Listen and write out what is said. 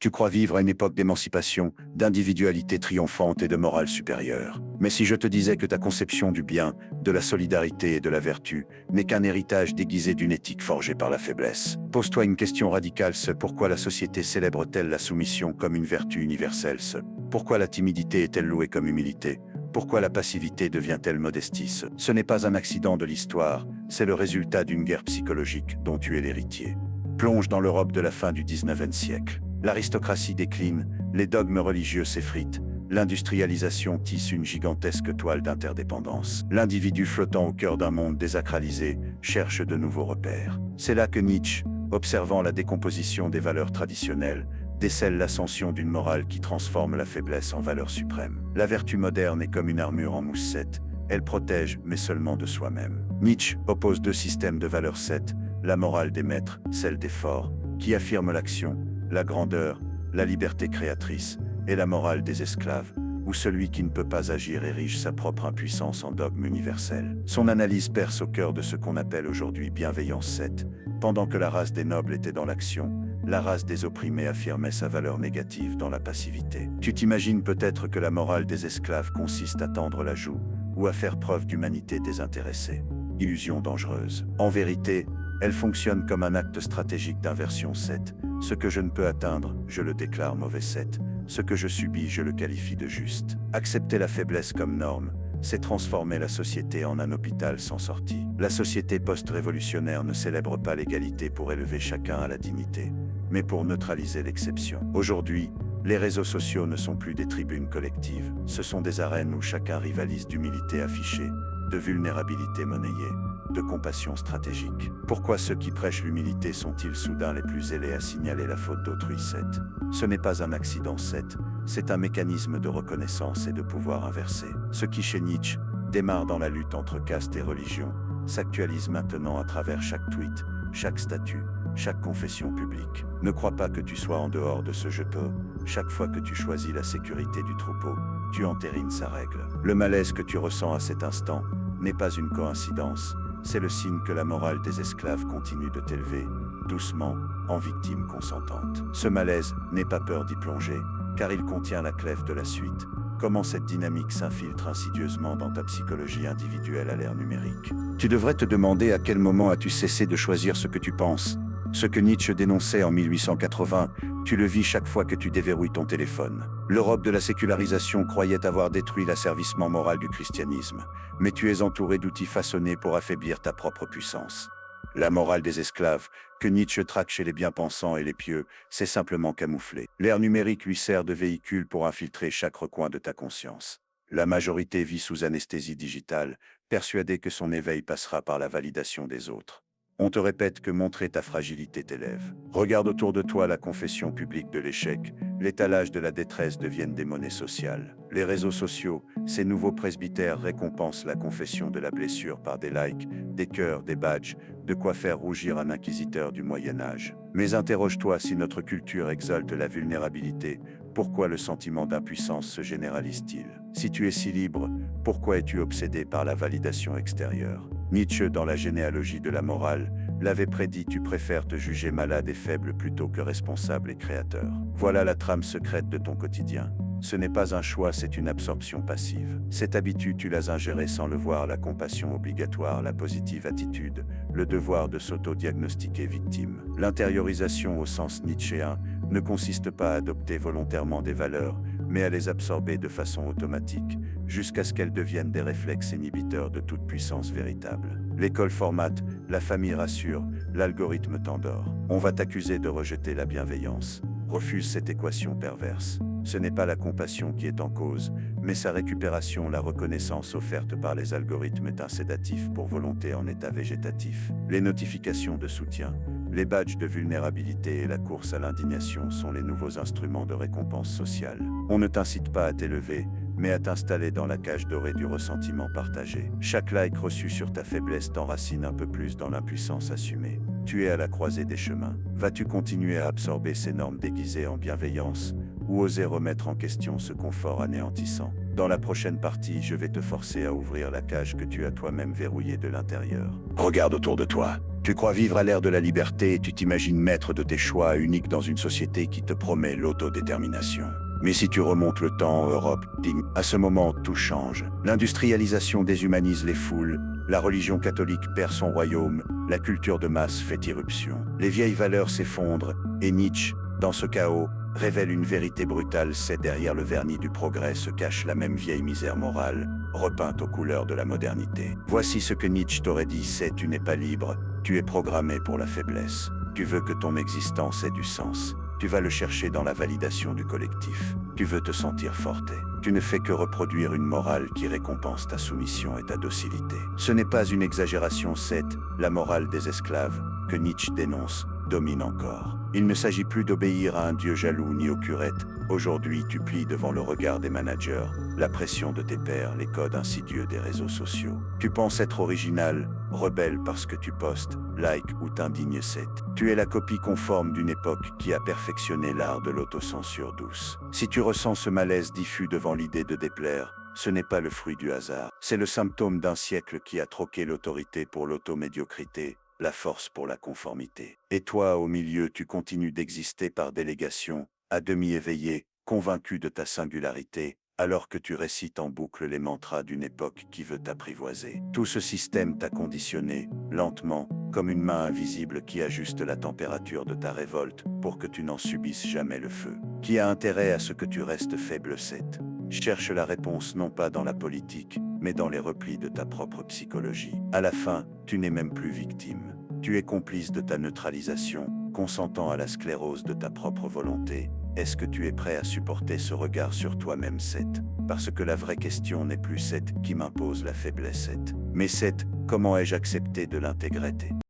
Tu crois vivre à une époque d'émancipation, d'individualité triomphante et de morale supérieure. Mais si je te disais que ta conception du bien, de la solidarité et de la vertu n'est qu'un héritage déguisé d'une éthique forgée par la faiblesse. Pose-toi une question radicale. Pourquoi la société célèbre-t-elle la soumission comme une vertu universelle? Pourquoi la timidité est-elle louée comme humilité? Pourquoi la passivité devient-elle modestie? Ce n'est pas un accident de l'histoire, c'est le résultat d'une guerre psychologique dont tu es l'héritier. Plonge dans l'Europe de la fin du 19e siècle. L'aristocratie décline, les dogmes religieux s'effritent, l'industrialisation tisse une gigantesque toile d'interdépendance. L'individu flottant au cœur d'un monde désacralisé cherche de nouveaux repères. C'est là que Nietzsche, observant la décomposition des valeurs traditionnelles, décèle l'ascension d'une morale qui transforme la faiblesse en valeur suprême. La vertu moderne est comme une armure en moussette, elle protège, mais seulement de soi-même. Nietzsche oppose deux systèmes de valeurs sept, la morale des maîtres, celle des forts, qui affirme l'action, la grandeur, la liberté créatrice, et la morale des esclaves, où celui qui ne peut pas agir érige sa propre impuissance en dogme universel. Son analyse perce au cœur de ce qu'on appelle aujourd'hui bienveillance 7. Pendant que la race des nobles était dans l'action, la race des opprimés affirmait sa valeur négative dans la passivité. Tu t'imagines peut-être que la morale des esclaves consiste à tendre la joue, ou à faire preuve d'humanité désintéressée. Illusion dangereuse. En vérité, elle fonctionne comme un acte stratégique d'inversion 7. Ce que je ne peux atteindre, je le déclare mauvais 7. Ce que je subis, je le qualifie de juste. Accepter la faiblesse comme norme, c'est transformer la société en un hôpital sans sortie. La société post-révolutionnaire ne célèbre pas l'égalité pour élever chacun à la dignité, mais pour neutraliser l'exception. Aujourd'hui, les réseaux sociaux ne sont plus des tribunes collectives, ce sont des arènes où chacun rivalise d'humilité affichée, de vulnérabilité monnayée, de compassion stratégique. Pourquoi ceux qui prêchent l'humilité sont-ils soudain les plus zélés à signaler la faute d'autrui 7? Ce n'est pas un accident 7, c'est un mécanisme de reconnaissance et de pouvoir inversé. Ce qui chez Nietzsche démarre dans la lutte entre caste et religion, s'actualise maintenant à travers chaque tweet, chaque statut, chaque confession publique. Ne crois pas que tu sois en dehors de ce je peux. Chaque fois que tu choisis la sécurité du troupeau, tu entérines sa règle. Le malaise que tu ressens à cet instant n'est pas une coïncidence, c'est le signe que la morale des esclaves continue de t'élever, doucement, en victime consentante. Ce malaise, n'aie pas peur d'y plonger, car il contient la clef de la suite. Comment cette dynamique s'infiltre insidieusement dans ta psychologie individuelle à l'ère numérique. Tu devrais te demander à quel moment as-tu cessé de choisir ce que tu penses. Ce que Nietzsche dénonçait en 1880, tu le vis chaque fois que tu déverrouilles ton téléphone. L'Europe de la sécularisation croyait avoir détruit l'asservissement moral du christianisme, mais tu es entouré d'outils façonnés pour affaiblir ta propre puissance. La morale des esclaves, que Nietzsche traque chez les bien-pensants et les pieux, c'est simplement camouflé. L'ère numérique lui sert de véhicule pour infiltrer chaque recoin de ta conscience. La majorité vit sous anesthésie digitale, persuadée que son éveil passera par la validation des autres. On te répète que montrer ta fragilité t'élève. Regarde autour de toi la confession publique de l'échec, l'étalage de la détresse deviennent des monnaies sociales. Les réseaux sociaux, ces nouveaux presbytères récompensent la confession de la blessure par des likes, des cœurs, des badges, de quoi faire rougir un inquisiteur du Moyen-Âge. Mais interroge-toi si notre culture exalte la vulnérabilité, pourquoi le sentiment d'impuissance se généralise-t-il? Si tu es si libre, pourquoi es-tu obsédé par la validation extérieure? Nietzsche, dans la généalogie de la morale, l'avait prédit: tu préfères te juger malade et faible plutôt que responsable et créateur. Voilà la trame secrète de ton quotidien. Ce n'est pas un choix, c'est une absorption passive. Cette habitude, tu l'as ingérée sans le voir, la compassion obligatoire, la positive attitude, le devoir de s'auto-diagnostiquer victime. L'intériorisation au sens nietzschéen ne consiste pas à adopter volontairement des valeurs, mais à les absorber de façon automatique, jusqu'à ce qu'elles deviennent des réflexes inhibiteurs de toute puissance véritable. L'école formate, la famille rassure, l'algorithme t'endort. On va t'accuser de rejeter la bienveillance. Refuse cette équation perverse. Ce n'est pas la compassion qui est en cause, mais sa récupération. La reconnaissance offerte par les algorithmes est un sédatif pour volonté en état végétatif. Les notifications de soutien, les badges de vulnérabilité et la course à l'indignation sont les nouveaux instruments de récompense sociale. On ne t'incite pas à t'élever, mais à t'installer dans la cage dorée du ressentiment partagé. Chaque like reçu sur ta faiblesse t'enracine un peu plus dans l'impuissance assumée. Tu es à la croisée des chemins. Vas-tu continuer à absorber ces normes déguisées en bienveillance, ou oser remettre en question ce confort anéantissant? Dans la prochaine partie, je vais te forcer à ouvrir la cage que tu as toi-même verrouillée de l'intérieur. Regarde autour de toi. Tu crois vivre à l'ère de la liberté et tu t'imagines maître de tes choix uniques dans une société qui te promet l'autodétermination. Mais si tu remontes le temps en Europe, à ce moment, tout change. L'industrialisation déshumanise les foules, la religion catholique perd son royaume, la culture de masse fait irruption. Les vieilles valeurs s'effondrent, et Nietzsche, dans ce chaos, révèle une vérité brutale, c'est derrière le vernis du progrès se cache la même vieille misère morale, repeinte aux couleurs de la modernité. Voici ce que Nietzsche t'aurait dit, c'est tu n'es pas libre, tu es programmé pour la faiblesse. Tu veux que ton existence ait du sens. Tu vas le chercher dans la validation du collectif. Tu veux te sentir forte. Tu ne fais que reproduire une morale qui récompense ta soumission et ta docilité. Ce n'est pas une exagération, c'est la morale des esclaves que Nietzsche dénonce, domine encore. Il ne s'agit plus d'obéir à un dieu jaloux ni aux curettes. Aujourd'hui, tu plies devant le regard des managers, la pression de tes pairs, les codes insidieux des réseaux sociaux. Tu penses être original, rebelle parce que tu postes, like ou t'indignes. Tu es la copie conforme d'une époque qui a perfectionné l'art de l'autocensure douce. Si tu ressens ce malaise diffus devant l'idée de déplaire, ce n'est pas le fruit du hasard. C'est le symptôme d'un siècle qui a troqué l'autorité pour l'automédiocrité, la force pour la conformité. Et toi, au milieu, tu continues d'exister par délégation, à demi éveillé, convaincu de ta singularité, alors que tu récites en boucle les mantras d'une époque qui veut t'apprivoiser. Tout ce système t'a conditionné, lentement, comme une main invisible qui ajuste la température de ta révolte pour que tu n'en subisses jamais le feu. Qui a intérêt à ce que tu restes faible? Cherche la réponse non pas dans la politique, mais dans les replis de ta propre psychologie. À la fin, tu n'es même plus victime. Tu es complice de ta neutralisation, consentant à la sclérose de ta propre volonté. Est-ce que tu es prêt à supporter ce regard sur toi-même, Parce que la vraie question n'est plus qui m'impose la faiblesse, mais comment ai-je accepté de l'intégrer?